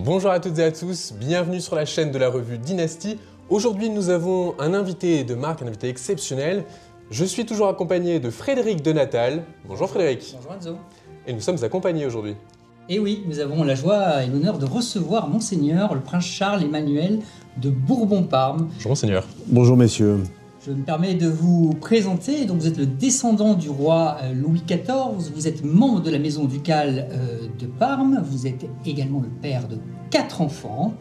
Bonjour à toutes et à tous, bienvenue sur la chaîne de la revue Dynastie. Aujourd'hui, nous avons un invité de marque, un invité exceptionnel. Je suis toujours accompagné de Frédéric de Natal. Bonjour Frédéric. Bonjour Enzo. Et nous sommes accompagnés aujourd'hui. Et oui, nous avons la joie et l'honneur de recevoir Monseigneur, le prince Charles-Emmanuel de Bourbon-Parme. Bonjour Monseigneur. Bonjour messieurs. Je me permets de vous présenter. Donc, vous êtes le descendant du roi Louis XIV, vous êtes membre de la maison ducale de Parme, vous êtes également le père de 4 enfants,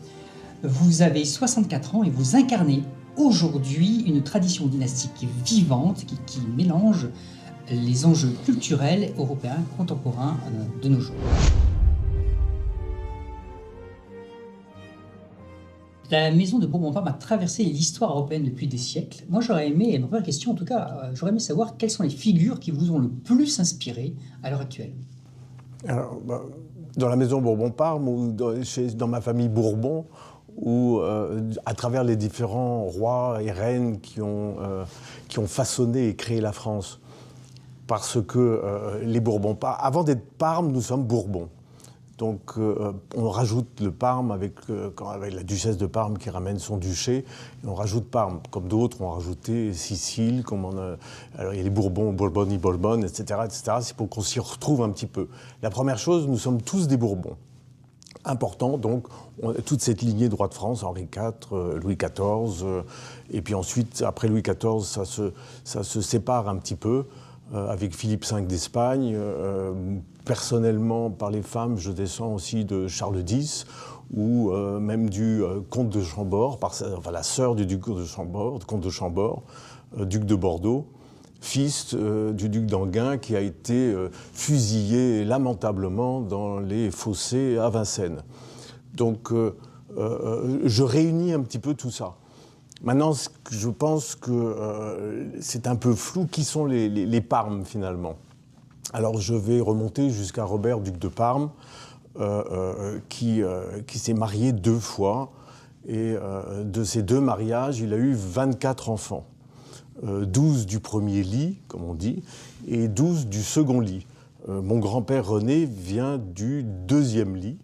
vous avez 64 ans et vous incarnez aujourd'hui une tradition dynastique vivante qui mélange les enjeux culturels européens contemporains de nos jours. La maison de Bourbon-Parme a traversé l'histoire européenne depuis des siècles. Moi, j'aurais aimé, ma première question en tout cas, j'aurais aimé savoir quelles sont les figures qui vous ont le plus inspiré à l'heure actuelle. Alors, dans la maison Bourbon-Parme ou dans ma famille Bourbon, ou à travers les différents rois et reines qui ont façonné et créé la France. Parce que les Bourbons-Parme, avant d'être Parme, nous sommes Bourbons. Donc on rajoute le Parme avec la duchesse de Parme qui ramène son duché, et on rajoute Parme, comme d'autres ont rajouté Sicile, alors il y a les Bourbons, Bourbon, etc., etc. C'est pour qu'on s'y retrouve un petit peu. La première chose, nous sommes tous des Bourbons. Important, donc, toute cette lignée de rois de France, Henri IV, Louis XIV, et puis ensuite, après Louis XIV, ça se sépare un petit peu, avec Philippe V d'Espagne. Personnellement, par les femmes, je descends aussi de Charles X, ou même du comte de Chambord, la sœur du duc de Chambord, comte de Chambord, duc de Bordeaux, fils du duc d'Enghien, qui a été fusillé lamentablement dans les fossés à Vincennes. Donc, je réunis un petit peu tout ça. Maintenant, je pense que c'est un peu flou. Qui sont les Parmes, finalement ? Alors, je vais remonter jusqu'à Robert, duc de Parme, qui s'est marié 2 fois. Et de ces 2 mariages, il a eu 24 enfants. 12 du premier lit, comme on dit, et 12 du second lit. Mon grand-père René vient du 2e lit.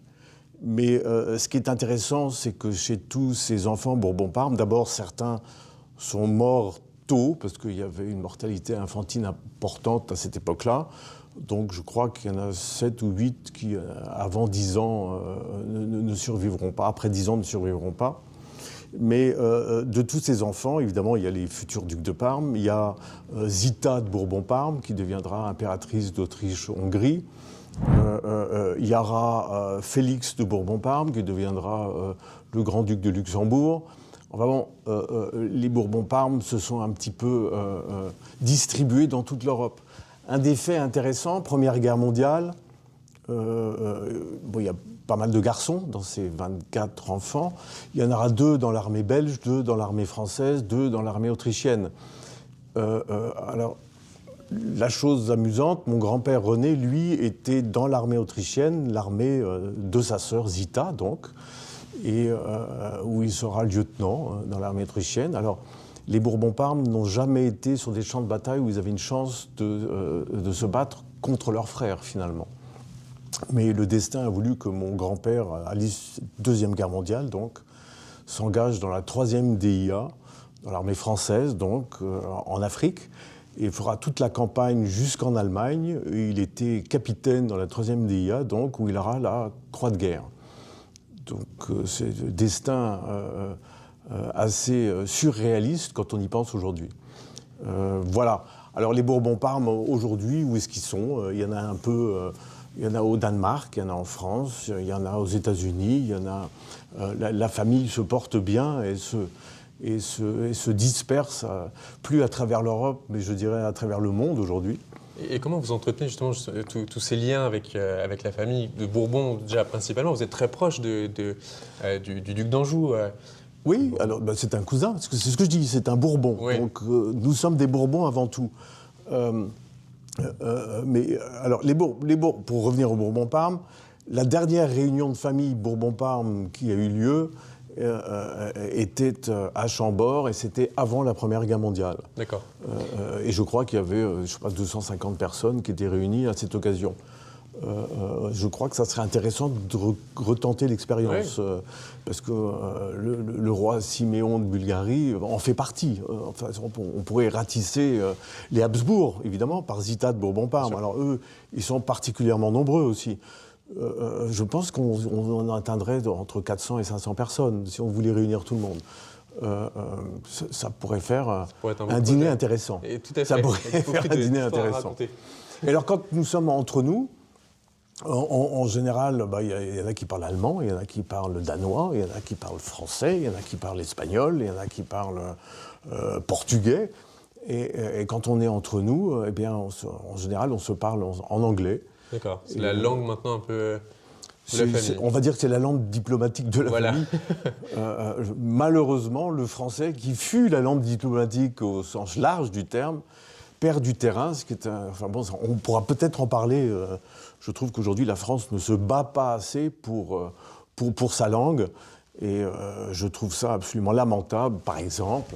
Mais ce qui est intéressant, c'est que chez tous ces enfants Bourbon-Parme, d'abord, certains sont morts tôt, parce qu'il y avait une mortalité infantile importante à cette époque-là. Donc je crois qu'il y en a 7 ou 8 qui, avant 10 ans, ne survivront pas, après 10 ans ne survivront pas. Mais de tous ces enfants, évidemment, il y a les futurs ducs de Parme, il y a Zita de Bourbon-Parme, qui deviendra impératrice d'Autriche-Hongrie. Il y aura Félix de Bourbon-Parme, qui deviendra le grand-duc de Luxembourg. Enfin bon, les Bourbon-Parme se sont un petit peu distribués dans toute l'Europe. Un des faits intéressants, Première Guerre mondiale, il y a pas mal de garçons dans ces 24 enfants. Il y en aura 2 dans l'armée belge, 2 dans l'armée française, 2 dans l'armée autrichienne. Alors, la chose amusante, mon grand-père René, lui, était dans l'armée autrichienne, l'armée de sa sœur Zita, donc, et où il sera lieutenant dans l'armée autrichienne. Alors, les Bourbon-Parme n'ont jamais été sur des champs de bataille où ils avaient une chance de se battre contre leurs frères, finalement. Mais le destin a voulu que mon grand-père, à la Deuxième Guerre mondiale, donc, s'engage dans la 3e DIA, dans l'armée française, donc, en Afrique, et fera toute la campagne jusqu'en Allemagne. Et il était capitaine dans la 3e DIA, donc, où il aura la croix de guerre. Donc, c'est un destin assez surréaliste quand on y pense aujourd'hui. Voilà. Alors, les Bourbon-Parme, aujourd'hui, où est-ce qu'ils sont ? Il y en a un peu... il y en a au Danemark, il y en a en France, il y en a aux États-Unis, il y en a... la famille se porte bien et se disperse, plus à travers l'Europe, mais je dirais à travers le monde aujourd'hui. Et comment vous entretenez justement tous ces liens avec la famille de Bourbon, déjà principalement? Vous êtes très proche du duc d'Anjou. Oui, alors c'est un cousin, c'est ce que je dis, c'est un Bourbon. Oui. Donc nous sommes des Bourbons avant tout. Mais alors, pour revenir au Bourbon-Parme, la dernière réunion de famille Bourbon-Parme qui a eu lieu était à Chambord, et c'était avant la Première Guerre mondiale. D'accord. Et je crois qu'il y avait, 250 personnes qui étaient réunies à cette occasion. je crois que ça serait intéressant de retenter l'expérience, parce que le roi Siméon de Bulgarie en fait partie. Enfin, on pourrait ratisser les Habsbourg, évidemment, par Zita de Bourbon-Parme. Alors eux, ils sont particulièrement nombreux aussi. Je pense qu'on atteindrait entre 400 et 500 personnes si on voulait réunir tout le monde. Ça pourrait faire un dîner intéressant. Et tout à fait. Ça pourrait faire un dîner intéressant. Et alors, quand nous sommes entre nous, en général, y en a qui parlent allemand, il y en a qui parlent danois, il y en a qui parlent français, il y en a qui parlent espagnol, il y en a qui parlent portugais. Et quand on est entre nous, eh bien, en général, on se parle en anglais. D'accord. C'est la langue maintenant un peu de la famille. On va dire que c'est la langue diplomatique de la famille. Malheureusement, le français, qui fut la langue diplomatique au sens large du terme, perd du terrain. Ce qui est on pourra peut-être en parler. Je trouve qu'aujourd'hui, la France ne se bat pas assez pour sa langue. Et je trouve ça absolument lamentable, par exemple,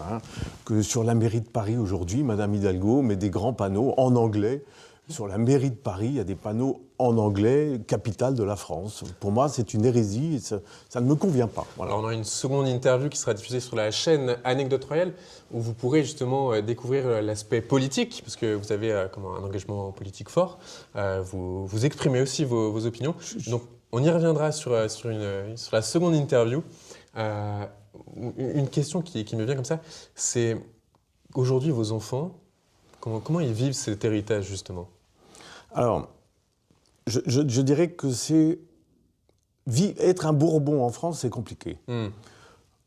que sur la mairie de Paris aujourd'hui, Madame Hidalgo met des grands panneaux en anglais. Sur la mairie de Paris, il y a des panneaux en anglais, capitale de la France. Pour moi, c'est une hérésie et ça ne me convient pas. Voilà. Alors, on a une seconde interview qui sera diffusée sur la chaîne Anecdote Royale, où vous pourrez justement découvrir l'aspect politique, parce que vous avez un engagement politique fort. Vous exprimez aussi vos opinions. Donc, on y reviendra sur la seconde interview. Une question qui me vient comme ça, c'est aujourd'hui, vos enfants, comment ils vivent cet héritage, justement ? Alors, je dirais que être un Bourbon en France, c'est compliqué. Je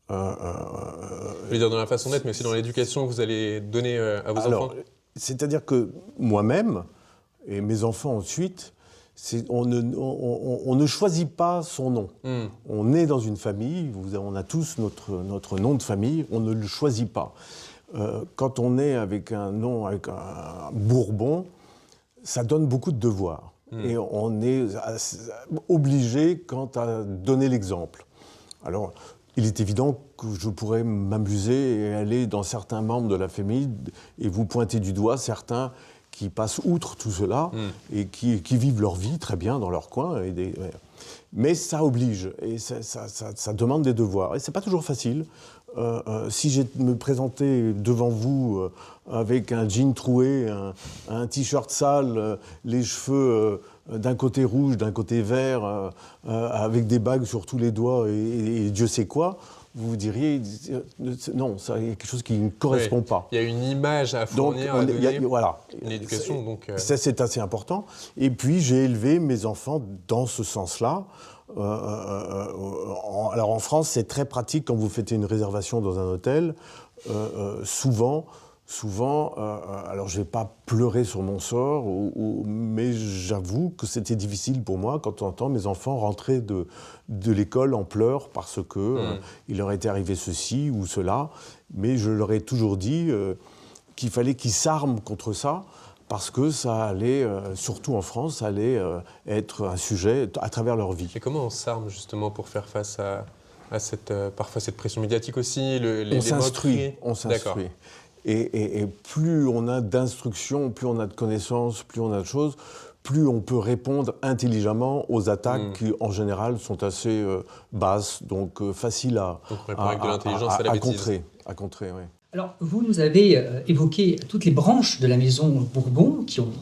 veux dire dans la façon d'être, mais aussi dans l'éducation que vous allez donner à vos enfants. C'est-à-dire que moi-même, et mes enfants ensuite, on ne choisit pas son nom. On est dans une famille, on a tous notre nom de famille, on ne le choisit pas. Quand on est avec un nom, avec un Bourbon, ça donne beaucoup de devoirs. Et on est obligé quant à donner l'exemple. Alors, il est évident que je pourrais m'amuser et aller dans certains membres de la famille et vous pointer du doigt certains qui passent outre tout cela et qui vivent leur vie très bien dans leur coin. Mais ça oblige et ça demande des devoirs. Et ce n'est pas toujours facile. Si j'ai me présentais devant vous avec un jean troué, un t-shirt sale, les cheveux d'un côté rouge, d'un côté vert, avec des bagues sur tous les doigts et Dieu sait quoi, vous diriez non, ça y a quelque chose qui ne correspond pas. Il y a une image à fournir, à donner, voilà. Une éducation. Ça, c'est assez important. Et puis, j'ai élevé mes enfants dans ce sens-là. Alors, en France, c'est très pratique quand vous faites une réservation dans un hôtel. Souvent, alors je ne vais pas pleurer sur mon sort, mais j'avoue que c'était difficile pour moi quand on entend mes enfants rentrer de l'école en pleurs parce qu'il leur était arrivé ceci ou cela. Mais je leur ai toujours dit qu'il fallait qu'ils s'arment contre ça, parce que ça allait, surtout en France, ça allait être un sujet à travers leur vie. Et comment on s'arme justement pour faire face à parfois cette pression médiatique aussi, on s'instruit. D'accord. Et plus on a d'instructions, plus on a de connaissances, plus on a de choses, plus on peut répondre intelligemment aux attaques qui, en général, sont assez basses, donc faciles à contrer. Oui. Alors, vous nous avez évoqué toutes les branches de la maison Bourbon qui ont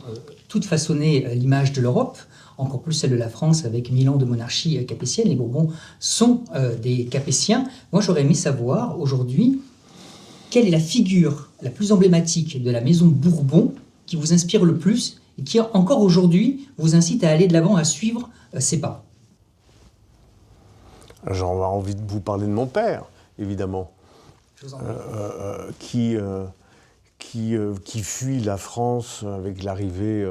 toutes façonné l'image de l'Europe, encore plus celle de la France avec 1000 ans de monarchie capétienne. Les Bourbons sont des Capétiens. Moi, j'aurais aimé savoir aujourd'hui quelle est la figure la plus emblématique de la maison Bourbon qui vous inspire le plus et qui, encore aujourd'hui, vous incite à aller de l'avant, à suivre ses pas. J'ai envie de vous parler de mon père, évidemment. Qui fuit la France avec l'arrivée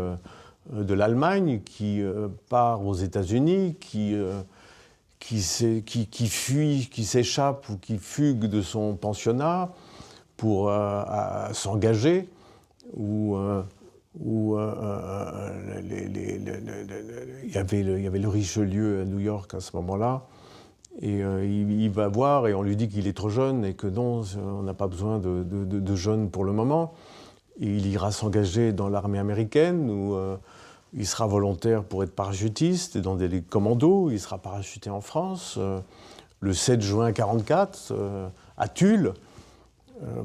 de l'Allemagne, qui part aux États-Unis, qui fuit, qui s'échappe ou qui fugue de son pensionnat pour s'engager, il y avait le Richelieu à New York à ce moment-là. Et il va voir et on lui dit qu'il est trop jeune et que non, on n'a pas besoin de jeunes pour le moment. Et il ira s'engager dans l'armée américaine où il sera volontaire pour être parachutiste et dans des commandos. Il sera parachuté en France le 7 juin 1944 à Tulle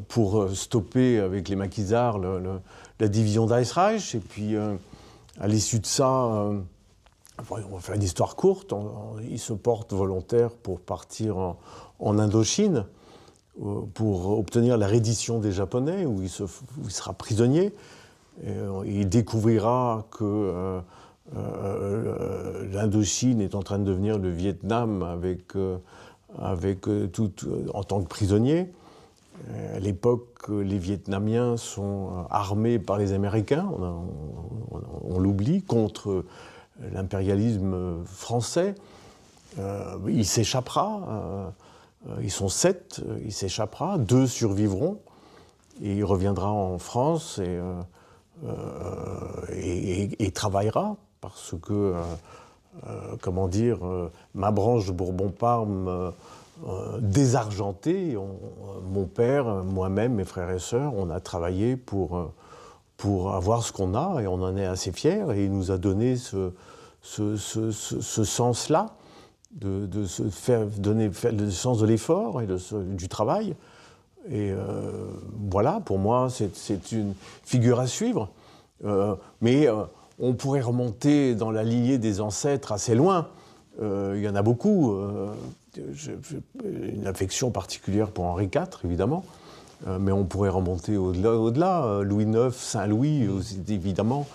pour stopper avec les maquisards la division d'Eisreich. Et puis, à l'issue de ça, on va faire une histoire courte, il se porte volontaire pour partir en Indochine, pour obtenir la reddition des Japonais, où il sera prisonnier. Et il découvrira que l'Indochine est en train de devenir le Vietnam en tant que prisonnier. À l'époque, les Vietnamiens sont armés par les Américains, on l'oublie, contre l'impérialisme français. Il s'échappera, ils sont 7, il s'échappera, 2 survivront, et il reviendra en France et travaillera, parce que, ma branche de Bourbon-Parme désargentée, mon père, moi-même, mes frères et sœurs, on a travaillé pour avoir ce qu'on a, et on en est assez fiers, et il nous a donné ce sens-là, de se faire donner le sens de l'effort et du travail. Et voilà, pour moi, c'est une figure à suivre. Mais on pourrait remonter dans la lignée des ancêtres assez loin. Il y en a beaucoup. J'ai une affection particulière pour Henri IV, évidemment. Mais on pourrait remonter au-delà. Louis IX, Saint-Louis, c'est évidemment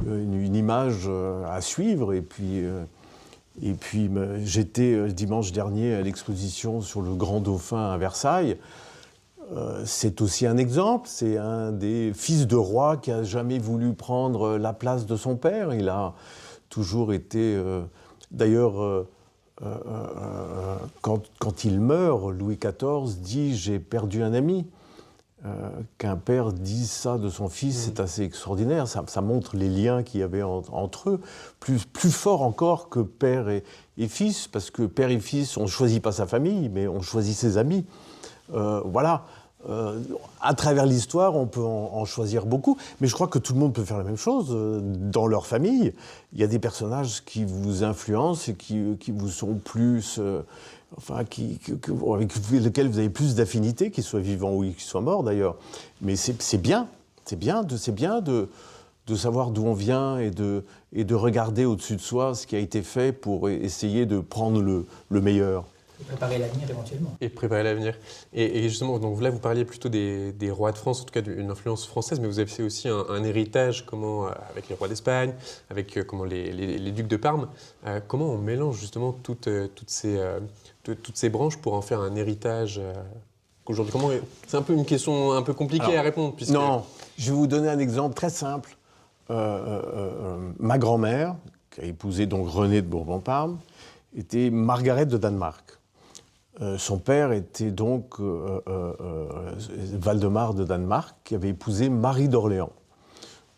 une image à suivre. Et puis j'étais dimanche dernier à l'exposition sur le Grand Dauphin à Versailles. C'est aussi un exemple. C'est un des fils de roi qui n'a jamais voulu prendre la place de son père. Il a toujours été... D'ailleurs, quand il meurt, Louis XIV dit « J'ai perdu un ami ». Qu'un père dise ça de son fils, c'est assez extraordinaire. Ça montre les liens qu'il y avait entre eux, plus fort encore que père et fils, parce que père et fils, on ne choisit pas sa famille, mais on choisit ses amis. Voilà. À travers l'histoire, on peut en choisir beaucoup, mais je crois que tout le monde peut faire la même chose. Dans leur famille, il y a des personnages qui vous influencent et qui vous sont plus... avec lesquels vous avez plus d'affinité, qu'ils soient vivants ou qu'ils soient morts d'ailleurs. Mais c'est bien de savoir d'où on vient et de regarder au-dessus de soi ce qui a été fait pour essayer de prendre le meilleur. Et préparer l'avenir éventuellement. Et préparer l'avenir. Et justement, donc là, vous parliez plutôt des rois de France, en tout cas d'une influence française, mais vous avez fait aussi un héritage avec les rois d'Espagne, avec les ducs de Parme. Comment on mélange justement toutes ces branches pour en faire un héritage aujourd'hui? C'est un peu une question un peu compliquée à répondre. Puisque... Non, je vais vous donner un exemple très simple. Ma grand-mère, qui a épousé donc René de Bourbon-Parme, était Margaret de Danemark. Son père était donc Valdemar de Danemark, qui avait épousé Marie d'Orléans.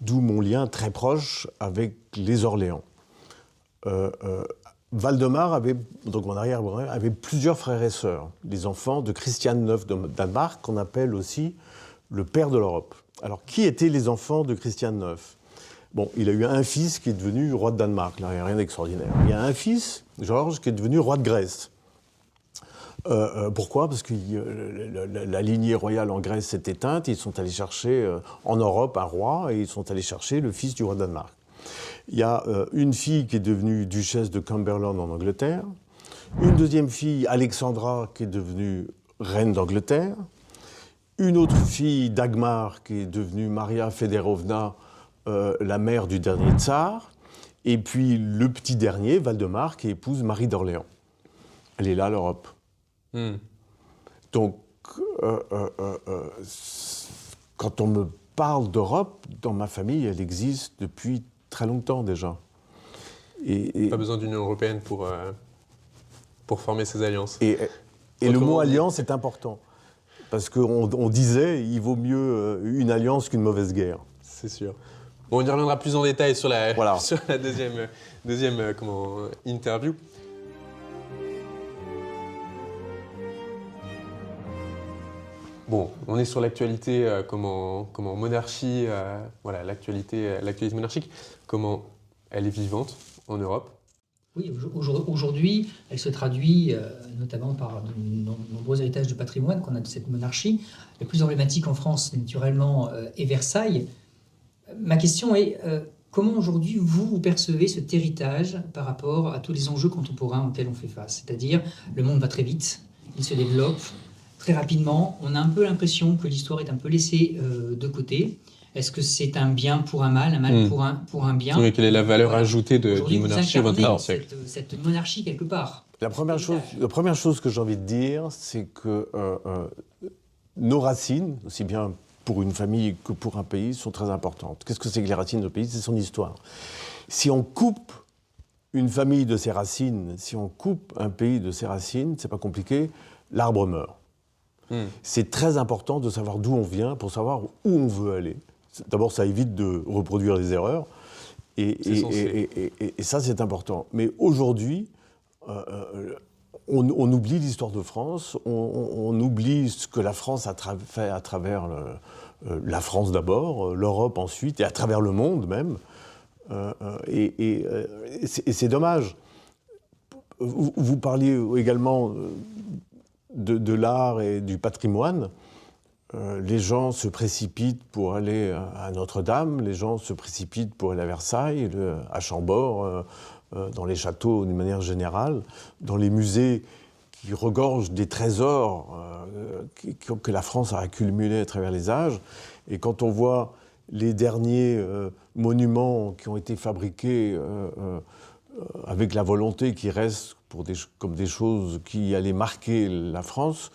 D'où mon lien très proche avec les Orléans. Valdemar donc mon arrière-grand-mère, avait plusieurs frères et sœurs, les enfants de Christian IX de Danemark, qu'on appelle aussi le père de l'Europe. Alors, qui étaient les enfants de Christian IX? Bon, il a eu un fils qui est devenu roi de Danemark, là, il n'y a rien d'extraordinaire. Il y a un fils, Georges, qui est devenu roi de Grèce. Pourquoi? Parce que la lignée royale en Grèce s'est éteinte, ils sont allés chercher en Europe un roi, et ils sont allés chercher le fils du roi de Danemark. Il y a une fille qui est devenue duchesse de Cumberland en Angleterre, une deuxième fille, Alexandra, qui est devenue reine d'Angleterre, une autre fille, Dagmar, qui est devenue Maria Feodorovna, la mère du dernier tsar, et puis le petit dernier, Valdemar, qui épouse Marie d'Orléans. Elle est là, l'Europe. Donc, quand on me parle d'Europe, dans ma famille, elle existe depuis très longtemps déjà. Pas besoin d'Union européenne pour former ces alliances. Et le mot alliance est important. Parce qu'on disait, il vaut mieux une alliance qu'une mauvaise guerre. C'est sûr. Bon, on y reviendra plus en détail sur la deuxième interview. Bon, on est sur l'actualité, monarchie, l'actualité monarchique. elle est vivante en Europe? Oui, aujourd'hui, elle se traduit notamment par de nombreux héritages de patrimoine qu'on a de cette monarchie. Le plus emblématique en France, naturellement, est Versailles. Ma question est, comment aujourd'hui vous percevez cet héritage par rapport à tous les enjeux contemporains auxquels on fait face? C'est-à-dire, le monde va très vite, il se développe très rapidement. On a un peu l'impression que l'histoire est un peu laissée de côté. Est-ce que c'est un bien pour un mal pour un bien? Oui, quelle est la valeur ajoutée Aujourd'hui, d'une vous monarchie au incarnez XXIe siècle? cette monarchie quelque part. La première chose que j'ai envie de dire, c'est que nos racines, aussi bien pour une famille que pour un pays, sont très importantes. Qu'est-ce que c'est que les racines d'un pays? C'est son histoire. Si on coupe une famille de ses racines, si on coupe un pays de ses racines, c'est pas compliqué, l'arbre meurt. C'est très important de savoir d'où on vient pour savoir où on veut aller. D'abord, ça évite de reproduire les erreurs, et ça, c'est important. Mais aujourd'hui, on oublie l'histoire de France, on oublie ce que la France a fait à travers la France d'abord, l'Europe ensuite, et à travers le monde même. Et c'est dommage. Vous parliez également de l'art et du patrimoine. Les gens se précipitent pour aller à Notre-Dame, les gens se précipitent pour aller à Versailles, à Chambord, dans les châteaux d'une manière générale, dans les musées qui regorgent des trésors que la France a accumulés à travers les âges. Et quand on voit les derniers monuments qui ont été fabriqués avec la volonté qui reste comme des choses qui allaient marquer la France,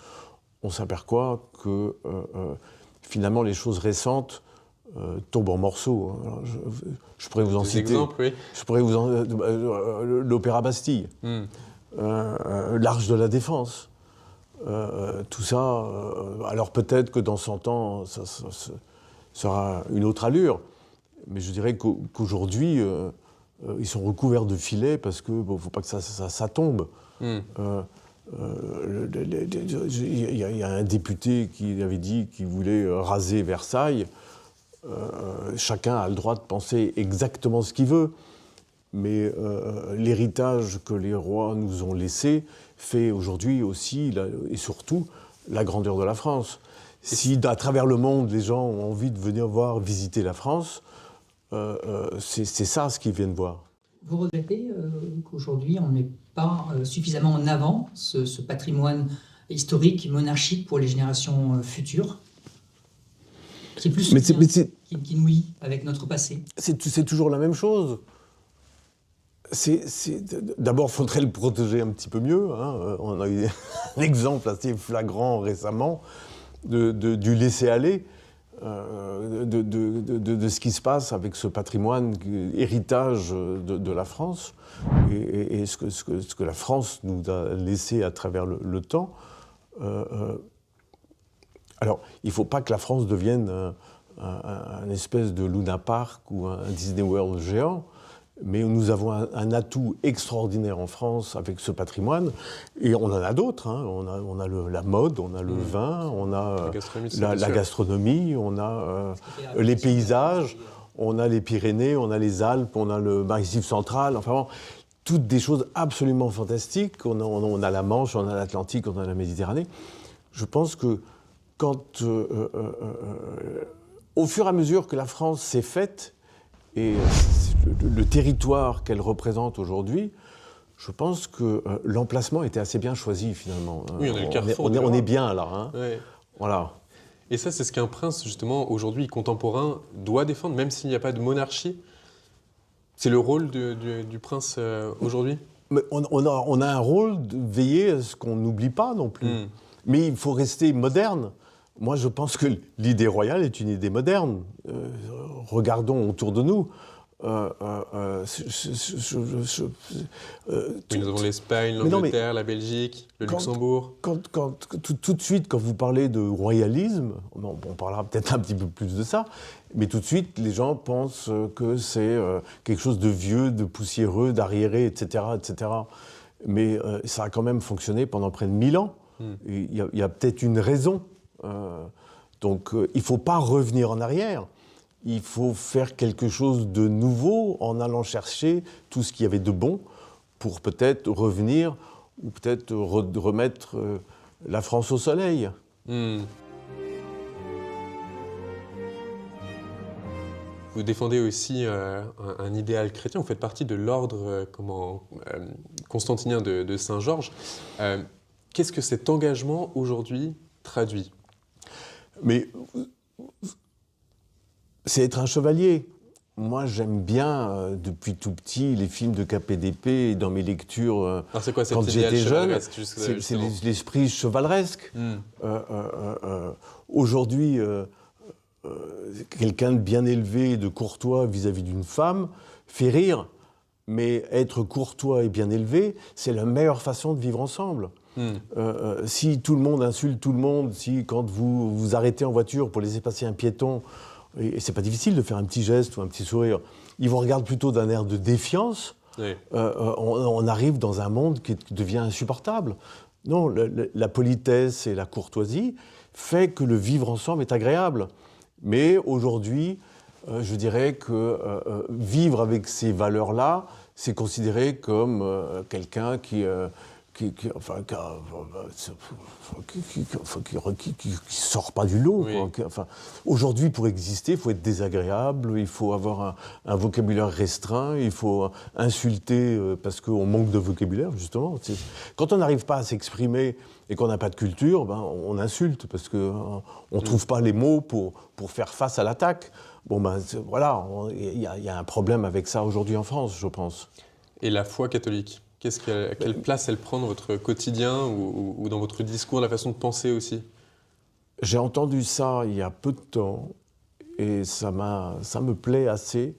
on s'aperçoit que finalement les choses récentes tombent en morceaux. Alors, je pourrais vous en citer. Exemples, oui. Je pourrais vous en l'Opéra Bastille, l'Arche de la Défense, tout ça. Alors peut-être que dans 100 ans, ça sera une autre allure, mais je dirais qu'aujourd'hui, ils sont recouverts de filets parce que ne faut pas que ça tombe. Il y a un député qui avait dit qu'il voulait raser Versailles. Chacun a le droit de penser exactement ce qu'il veut, mais l'héritage que les rois nous ont laissé fait aujourd'hui aussi et surtout la grandeur de la France. Si à travers le monde les gens ont envie de venir visiter la France, c'est ça ce qu'ils viennent voir. Vous regrettez qu'aujourd'hui on n'ait pas suffisamment en avant ce patrimoine historique, monarchique pour les générations futures, qui est plus qui nouit avec notre passé? C'est toujours la même chose. D'abord, il faudrait le protéger un petit peu mieux. Hein. On a eu un exemple assez flagrant récemment du laisser-aller, de ce qui se passe avec ce patrimoine, héritage de la France, et ce que la France nous a laissé à travers le temps. Alors, il ne faut pas que la France devienne un espèce de Luna Park ou un Disney World géant, mais nous avons un atout extraordinaire en France avec ce patrimoine, et on en a d'autres. Hein. On a la mode, on a le vin, on a la gastronomie, on a les paysages, on a les Pyrénées, on a les Alpes, on a le Massif central, enfin bon, toutes des choses absolument fantastiques. On a la Manche, on a l'Atlantique, on a la Méditerranée. Je pense que quand, au fur et à mesure que la France s'est faite, et le territoire qu'elle représente aujourd'hui, je pense que l'emplacement était assez bien choisi finalement. Oui, on a le carrefour. On est bien là. Hein. Ouais. Voilà. Et ça, c'est ce qu'un prince, justement, aujourd'hui contemporain, doit défendre, même s'il n'y a pas de monarchie. C'est le rôle du prince aujourd'hui. Mais on a un rôle de veiller à ce qu'on n'oublie pas non plus. Mais il faut rester moderne. Moi, je pense que l'idée royale est une idée moderne. Regardons autour de nous. Oui, nous avons l'Espagne, l'Angleterre, la Belgique, le Luxembourg. Tout de suite, quand vous parlez de royalisme, on parlera peut-être un petit peu plus de ça, mais tout de suite, les gens pensent que c'est quelque chose de vieux, de poussiéreux, d'arriéré, etc., etc. Mais ça a quand même fonctionné pendant près de 1000 ans. Il y a peut-être une raison. Donc, il ne faut pas revenir en arrière. il faut faire quelque chose de nouveau en allant chercher tout ce qu'il y avait de bon pour peut-être revenir ou peut-être remettre la France au soleil. Vous défendez aussi un idéal chrétien, vous faites partie de l'ordre constantinien de Saint-Georges. Qu'est-ce que cet engagement aujourd'hui traduit ? Mais c'est être un chevalier. Moi, j'aime bien, depuis tout petit, les films de KPDP. Dans mes lectures, alors c'est quoi cet quand idéal j'étais jeune, chevaleresque, c'est l'esprit chevaleresque. Aujourd'hui, quelqu'un de bien élevé et de courtois vis-à-vis d'une femme fait rire, mais être courtois et bien élevé, c'est la meilleure façon de vivre ensemble. Si tout le monde insulte tout le monde, si quand vous vous arrêtez en voiture pour laisser passer un piéton, et c'est pas difficile de faire un petit geste ou un petit sourire, ils vous regardent plutôt d'un air de défiance, oui. On arrive dans un monde qui devient insupportable. Non, la politesse et la courtoisie fait que le vivre ensemble est agréable. Mais aujourd'hui, je dirais que vivre avec ces valeurs-là, c'est considéré comme quelqu'un qui sort pas du lot. Oui. Enfin, aujourd'hui, pour exister, il faut être désagréable, il faut avoir un vocabulaire restreint, il faut insulter parce qu'on manque de vocabulaire, justement. Quand on n'arrive pas à s'exprimer et qu'on n'a pas de culture, on insulte parce qu'on ne trouve pas les mots pour faire face à l'attaque. Voilà, il y a un problème avec ça aujourd'hui en France, je pense. Et la foi catholique, quelle place elle prend dans votre quotidien ou dans votre discours, la façon de penser aussi ? J'ai entendu ça il y a peu de temps et ça me plaît assez.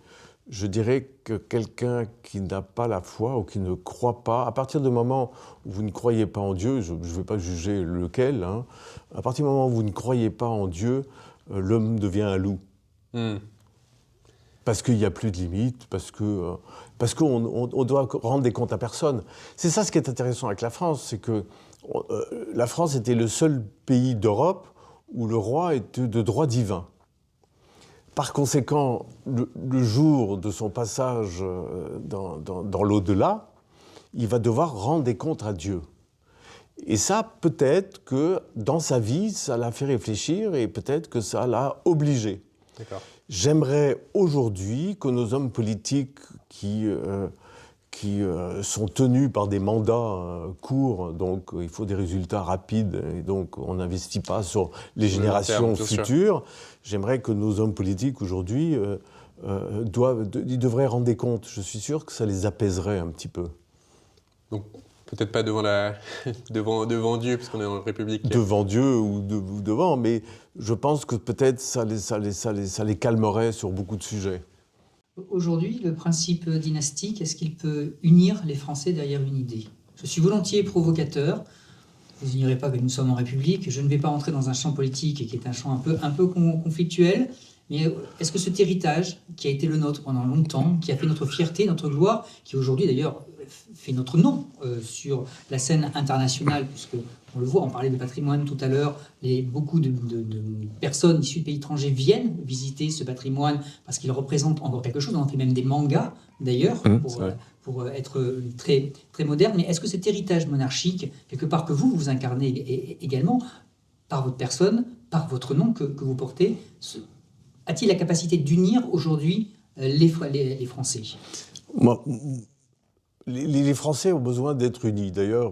Je dirais que quelqu'un qui n'a pas la foi ou qui ne croit pas, à partir du moment où vous ne croyez pas en Dieu, je ne vais pas juger lequel, à partir du moment où vous ne croyez pas en Dieu, l'homme devient un loup. Parce qu'il n'y a plus de limites, parce qu'on doit rendre des comptes à personne. C'est ça ce qui est intéressant avec la France, c'est que la France était le seul pays d'Europe où le roi était de droit divin. Par conséquent, le jour de son passage dans l'au-delà, il va devoir rendre des comptes à Dieu. Et ça, peut-être que dans sa vie, ça l'a fait réfléchir et peut-être que ça l'a obligé. D'accord. J'aimerais aujourd'hui que nos hommes politiques qui sont tenus par des mandats courts, donc il faut des résultats rapides, et donc on n'investit pas sur les générations futures. J'aimerais que nos hommes politiques aujourd'hui ils devraient rendre des comptes. Je suis sûr que ça les apaiserait un petit peu. Donc peut-être pas devant Dieu, parce qu'on est en République. Devant Dieu ou devant, mais je pense que peut-être ça les calmerait sur beaucoup de sujets. Aujourd'hui, le principe dynastique, est-ce qu'il peut unir les Français derrière une idée ? Je suis volontiers provocateur. Vous ignorez pas que nous sommes en République. Je ne vais pas entrer dans un champ politique qui est un champ un peu conflictuel. Mais est-ce que cet héritage qui a été le nôtre pendant longtemps, qui a fait notre fierté, notre gloire, qui aujourd'hui d'ailleurs fait notre nom sur la scène internationale, puisque on le voit, on parlait de patrimoine tout à l'heure, beaucoup de personnes issues de pays étrangers viennent visiter ce patrimoine parce qu'il représente encore quelque chose. On en fait même des mangas d'ailleurs pour être très, très moderne. Mais est-ce que cet héritage monarchique, quelque part que vous incarnez également, par votre personne, par votre nom que vous portez, a-t-il la capacité d'unir aujourd'hui les Français ? Les Français ont besoin d'être unis. D'ailleurs,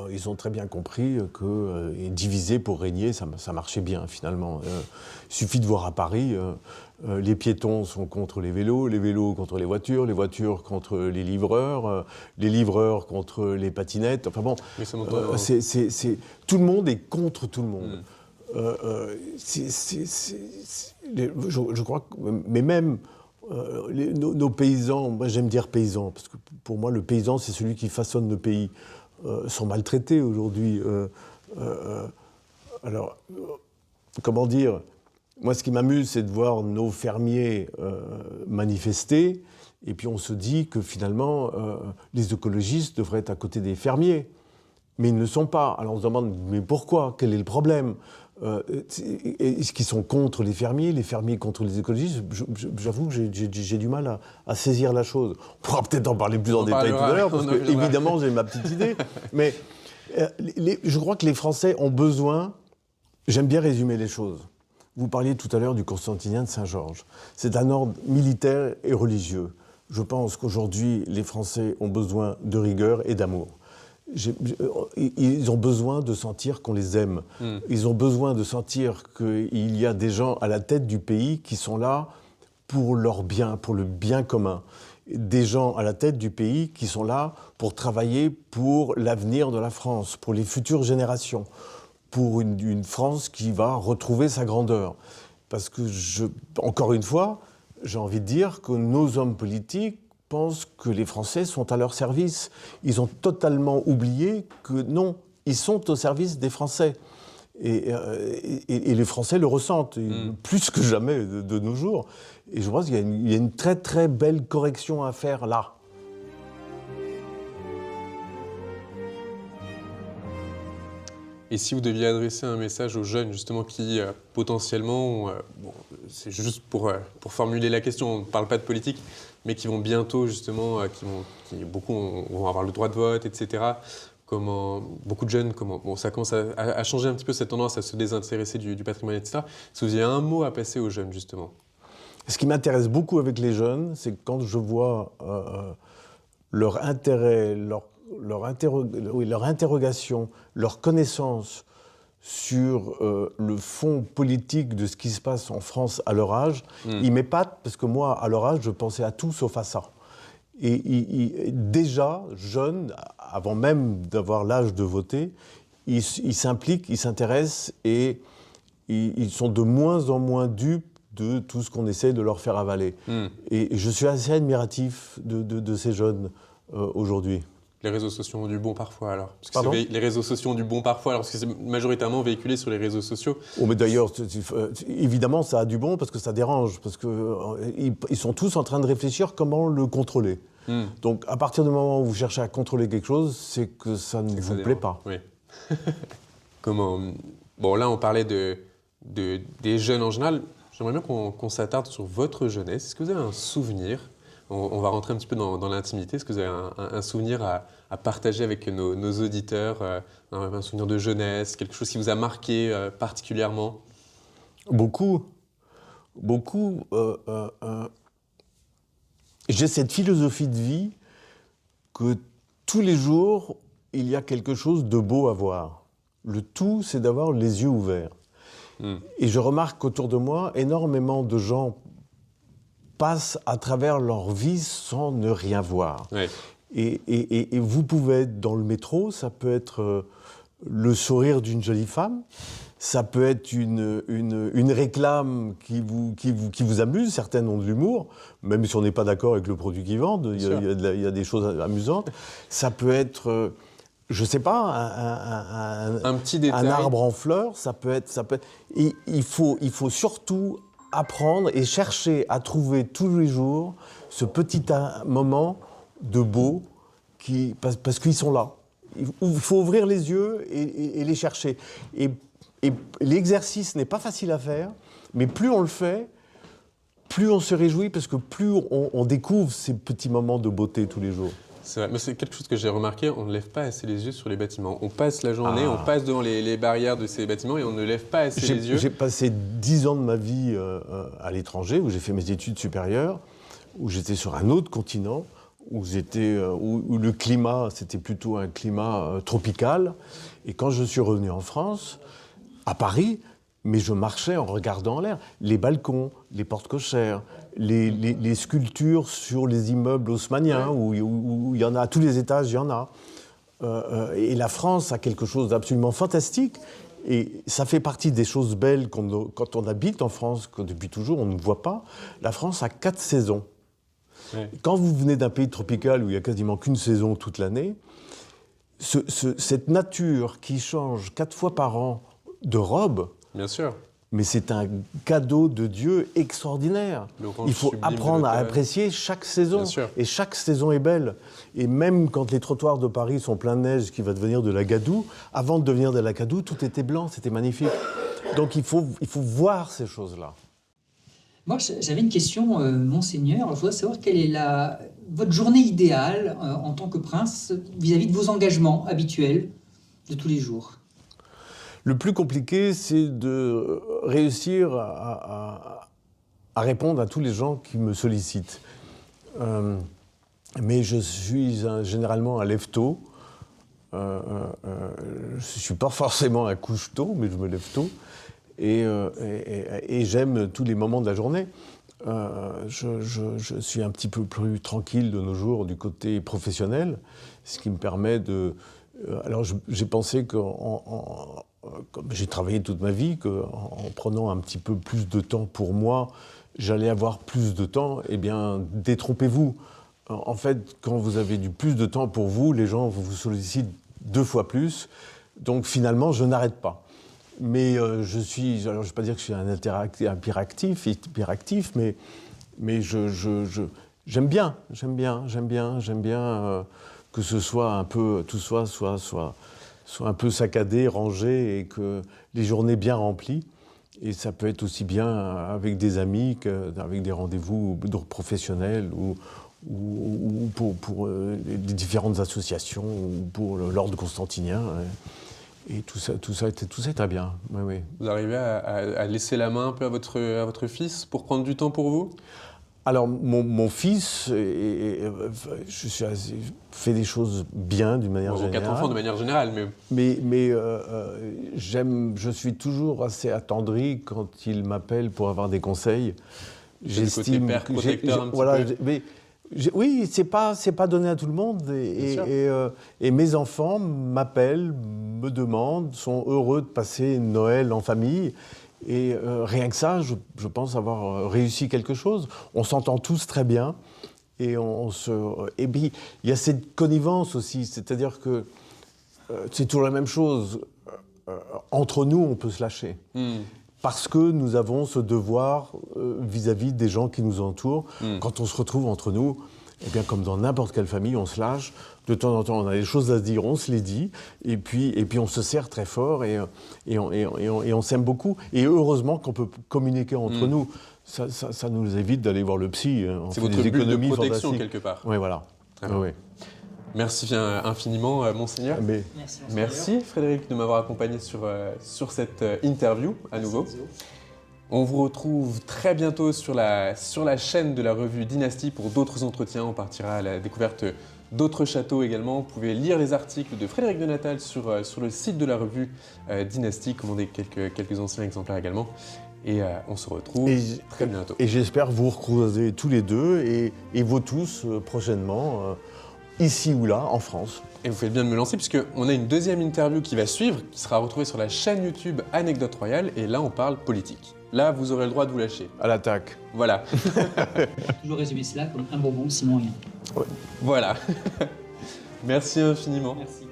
ils ont très bien compris que diviser pour régner, ça marchait bien finalement. Il suffit de voir à Paris, les piétons sont contre les vélos contre les voitures contre les livreurs contre les patinettes. Enfin bon, tout le monde est contre tout le monde. Je crois que, mais même nos paysans, moi j'aime dire paysans, parce que pour moi le paysan c'est celui qui façonne le pays, sont maltraités aujourd'hui. Alors, comment dire, moi ce qui m'amuse c'est de voir nos fermiers manifester, et puis on se dit que finalement les écologistes devraient être à côté des fermiers. Mais ils ne le sont pas. Alors on se demande, mais pourquoi ? Quel est le problème ? qui sont contre les fermiers contre les écologistes. J'avoue que j'ai du mal à saisir la chose. On pourra peut-être en parler plus en détail tout à l'heure, parce que évidemment j'ai ma petite idée. Mais je crois que les Français ont besoin. J'aime bien résumer les choses. Vous parliez tout à l'heure du Constantinien de Saint-Georges. C'est un ordre militaire et religieux. Je pense qu'aujourd'hui, les Français ont besoin de rigueur et d'amour. Ils ont besoin de sentir qu'on les aime. Ils ont besoin de sentir qu'il y a des gens à la tête du pays qui sont là pour leur bien, pour le bien commun. Des gens à la tête du pays qui sont là pour travailler pour l'avenir de la France, pour les futures générations, pour une France qui va retrouver sa grandeur. Parce que, encore une fois, j'ai envie de dire que nos hommes politiques pensent que les Français sont à leur service. Ils ont totalement oublié que non, ils sont au service des Français. Et les Français le ressentent, plus que jamais de nos jours. Et je pense qu'il y a une très très belle correction à faire là. Et si vous deviez adresser un message aux jeunes, justement, qui potentiellement, bon, c'est juste pour formuler la question, on ne parle pas de politique, mais qui vont bientôt, justement, beaucoup vont avoir le droit de vote, etc. Beaucoup de jeunes, bon, ça commence à changer un petit peu cette tendance à se désintéresser du patrimoine, etc. Si vous aviez un mot à passer aux jeunes, justement. Ce qui m'intéresse beaucoup avec les jeunes, c'est que quand je vois leur intérêt, leur interrogation, leur connaissance sur le fond politique de ce qui se passe en France à leur âge, ils m'épatent parce que moi, à leur âge, je pensais à tout sauf à ça. Et déjà, jeunes, avant même d'avoir l'âge de voter, ils s'impliquent, ils s'intéressent et ils sont de moins en moins dupes de tout ce qu'on essaie de leur faire avaler. Et je suis assez admiratif de ces jeunes aujourd'hui. Les réseaux sociaux ont du bon parfois, alors. Pardon ? Les réseaux sociaux ont du bon parfois, alors, parce que c'est majoritairement véhiculé sur les réseaux sociaux. Oh, mais d'ailleurs, évidemment, ça a du bon parce que ça dérange, parce qu'ils sont tous en train de réfléchir comment le contrôler. Donc, à partir du moment où vous cherchez à contrôler quelque chose, c'est que ça ne vous plaît pas. Oui. Bon, là, on parlait des jeunes en général. J'aimerais bien qu'on s'attarde sur votre jeunesse. Est-ce que vous avez un souvenir ? On va rentrer un petit peu dans l'intimité. Est-ce que vous avez un souvenir à partager avec nos auditeurs, un souvenir de jeunesse, quelque chose qui vous a marqué particulièrement ? Beaucoup. J'ai cette philosophie de vie que tous les jours, il y a quelque chose de beau à voir. Le tout, c'est d'avoir les yeux ouverts. Et je remarque qu'autour de moi, énormément de gens passent à travers leur vie sans ne rien voir. Ouais. Et vous pouvez être dans le métro, ça peut être le sourire d'une jolie femme, ça peut être une réclame qui vous amuse, certaines ont de l'humour, même si on n'est pas d'accord avec le produit qu'ils vendent, il y a des choses amusantes. Ça peut être, je ne sais pas, un petit détail. Un arbre en fleurs, ça peut être. Et il faut surtout apprendre et chercher à trouver tous les jours ce petit moment de beau parce qu'ils sont là. Il faut ouvrir les yeux et les chercher. Et l'exercice n'est pas facile à faire, mais plus on le fait, plus on se réjouit parce que plus on découvre ces petits moments de beauté tous les jours. C'est vrai, mais c'est quelque chose que j'ai remarqué, on ne lève pas assez les yeux sur les bâtiments. On passe la journée, on passe devant les barrières de ces bâtiments et on ne lève pas assez les yeux. J'ai passé 10 ans de ma vie à l'étranger, où j'ai fait mes études supérieures, où j'étais sur un autre continent, où le climat, c'était plutôt un climat tropical. Et quand je suis revenu en France, à Paris, mais je marchais en regardant en l'air. Les balcons, les portes cochères, les sculptures sur les immeubles haussmanniens, où il y en a à tous les étages, il y en a. Et la France a quelque chose d'absolument fantastique. Et ça fait partie des choses belles quand on habite en France, que depuis toujours on ne voit pas. La France a 4 saisons. Ouais. Quand vous venez d'un pays tropical où il n'y a quasiment qu'une saison toute l'année, cette nature qui change 4 fois par an de robe, bien sûr. Mais c'est un cadeau de Dieu extraordinaire. Il faut apprendre à apprécier chaque saison. Et chaque saison est belle. Et même quand les trottoirs de Paris sont pleins de neige, qui va devenir de la gadoue, avant de devenir de la gadoue, tout était blanc, c'était magnifique. Donc il faut voir ces choses-là. Moi, j'avais une question, Monseigneur. Je voudrais savoir quelle est votre journée idéale en tant que prince vis-à-vis de vos engagements habituels de tous les jours. Le plus compliqué, c'est de réussir à répondre à tous les gens qui me sollicitent. Mais je suis généralement un lève-tôt. Je ne suis pas forcément un couche-tôt, mais je me lève tôt. Et j'aime tous les moments de la journée. Je suis un petit peu plus tranquille de nos jours du côté professionnel, ce qui me permet de... alors j'ai pensé comme j'ai travaillé toute ma vie, qu'en prenant un petit peu plus de temps pour moi, j'allais avoir plus de temps. Eh bien, détrompez-vous. En fait, quand vous avez du plus de temps pour vous, les gens vous sollicitent 2 fois plus. Donc finalement, je n'arrête pas. Mais alors je ne vais pas dire que je suis un hyperactif, mais j'aime bien que ce soit un peu, tout soit un peu saccadé, rangé et que les journées bien remplies. Et ça peut être aussi bien avec des amis qu'avec des rendez-vous professionnels ou pour les différentes associations ou pour l'ordre constantinien. Et tout ça est très bien. Oui, oui. Vous arrivez à laisser la main un peu à votre fils pour prendre du temps pour vous ? Alors, mon fils fait des choses bien, d'une manière générale. 4 enfants, de manière générale, Mais je suis toujours assez attendri quand il m'appelle pour avoir des conseils. J'estime père protecteur un petit peu. Oui, c'est pas donné à tout le monde. Et mes enfants m'appellent, me demandent, sont heureux de passer Noël en famille. Et rien que ça, je pense avoir réussi quelque chose. On s'entend tous très bien. Et puis, il y a cette connivence aussi. C'est-à-dire que c'est toujours la même chose. Entre nous, on peut se lâcher. Parce que nous avons ce devoir vis-à-vis des gens qui nous entourent. Quand on se retrouve entre nous, eh bien, comme dans n'importe quelle famille, on se lâche. De temps en temps, on a des choses à se dire, on se les dit. Et puis on se serre très fort et on s'aime beaucoup. Et heureusement qu'on peut communiquer entre nous. Ça nous évite d'aller voir le psy. C'est votre bulle de protection, quelque part. Oui, voilà. Oui. Merci infiniment, Monseigneur. Merci, Frédéric, de m'avoir accompagné sur cette interview, à nouveau. On vous retrouve très bientôt sur la chaîne de la revue Dynastie pour d'autres entretiens. On partira à la découverte d'autres châteaux également. Vous pouvez lire les articles de Frédéric de Natal sur le site de la revue Dynastie, commander quelques anciens exemplaires également. Et on se retrouve très bientôt. Et j'espère vous recroiser tous les deux et vous tous prochainement, ici ou là, en France. Et vous faites bien de me lancer puisqu'on a une deuxième interview qui va suivre, qui sera retrouvée sur la chaîne YouTube Anecdote Royale. Et là, on parle politique. Là, vous aurez le droit de vous lâcher. À l'attaque. Voilà. Toujours résumer cela comme un bonbon, sinon rien. Ouais. Voilà. Merci infiniment. Merci.